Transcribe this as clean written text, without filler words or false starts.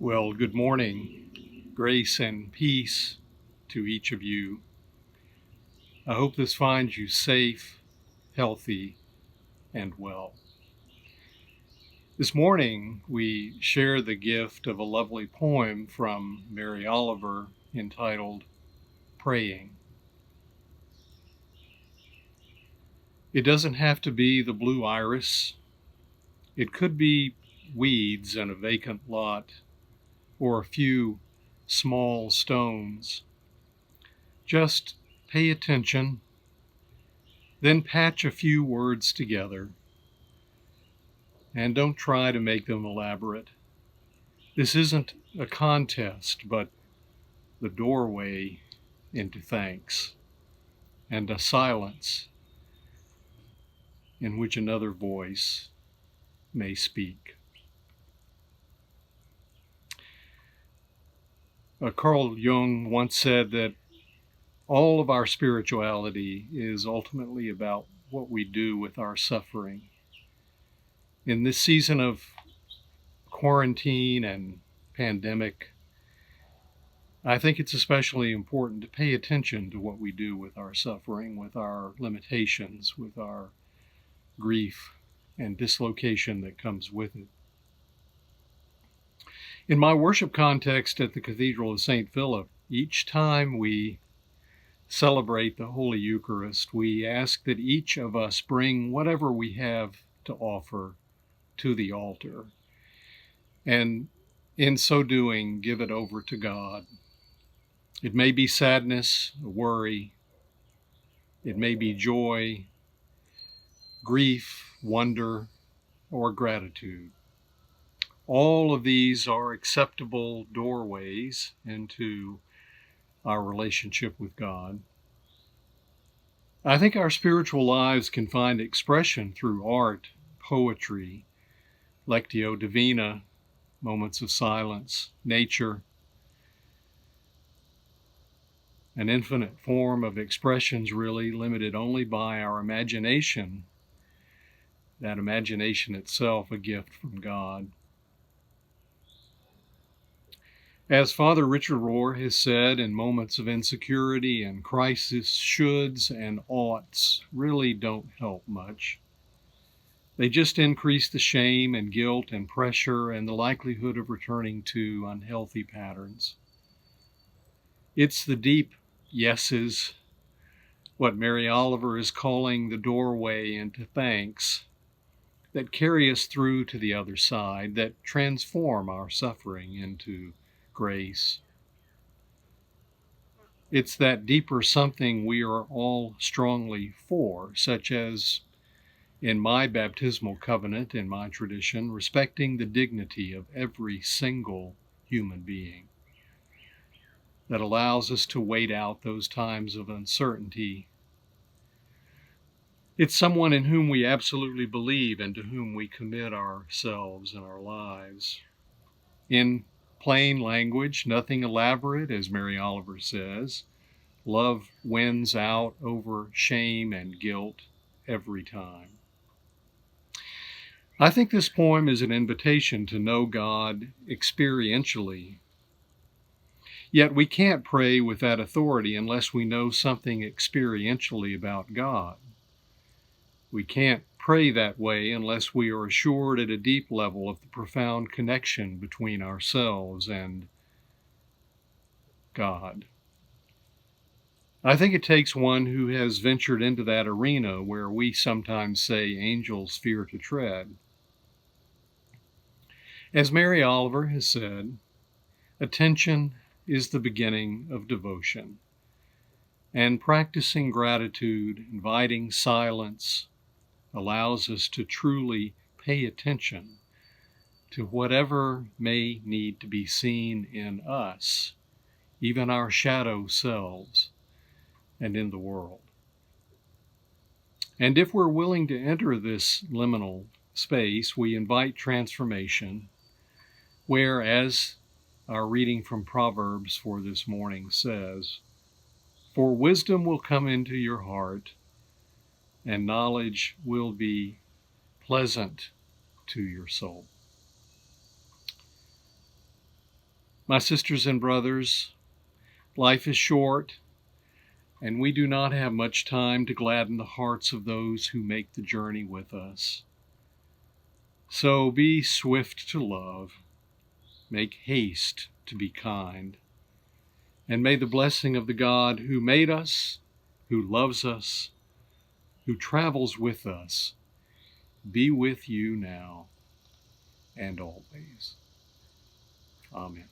Well, good morning. Grace and peace to each of you. I hope this finds you safe, healthy, and well. This morning, we share the gift of a lovely poem from Mary Oliver entitled Praying. It doesn't have to be the blue iris. It could be weeds in a vacant lot or a few small stones. Just pay attention. Then patch a few words together, and don't try to make them elaborate. This isn't a contest, but the doorway into thanks and a silence in which another voice may speak. Carl Jung once said that all of our spirituality is ultimately about what we do with our suffering. In this season of quarantine and pandemic, I think it's especially important to pay attention to what we do with our suffering, with our limitations, with our grief and dislocation that comes with it. In my worship context at the Cathedral of St. Philip, each time we celebrate the Holy Eucharist, we ask that each of us bring whatever we have to offer to the altar, and in so doing, give it over to God. It may be sadness, worry, it may be joy, grief, wonder, or gratitude. All of these are acceptable doorways into our relationship with God. I think our spiritual lives can find expression through art, poetry, lectio divina, moments of silence, nature, an infinite form of expressions really limited only by our imagination, that imagination itself a gift from God. As Father Richard Rohr has said, in moments of insecurity and crisis, shoulds and oughts really don't help much. They just increase the shame and guilt and pressure and the likelihood of returning to unhealthy patterns. It's the deep yeses, what Mary Oliver is calling the doorway into thanks, that carry us through to the other side, that transform our suffering into grace. It's that deeper something we are all strongly for, such as in my baptismal covenant, in my tradition, respecting the dignity of every single human being, that allows us to wait out those times of uncertainty. It's someone in whom we absolutely believe and to whom we commit ourselves and our lives. In plain language, nothing elaborate, as Mary Oliver says. Love wins out over shame and guilt every time. I think this poem is an invitation to know God experientially. Yet we can't pray with that authority unless we know something experientially about God. We can't pray that way unless we are assured at a deep level of the profound connection between ourselves and God. I think it takes one who has ventured into that arena where we sometimes say angels fear to tread. As Mary Oliver has said, attention is the beginning of devotion, and practicing gratitude, inviting silence, allows us to truly pay attention to whatever may need to be seen in us, even our shadow selves, and in the world. And if we're willing to enter this liminal space, we invite transformation, where, as our reading from Proverbs for this morning says, "For wisdom will come into your heart, and knowledge will be pleasant to your soul." My sisters and brothers, life is short, and we do not have much time to gladden the hearts of those who make the journey with us. So be swift to love, make haste to be kind, and may the blessing of the God who made us, who loves us, who travels with us, be with you now and always. Amen.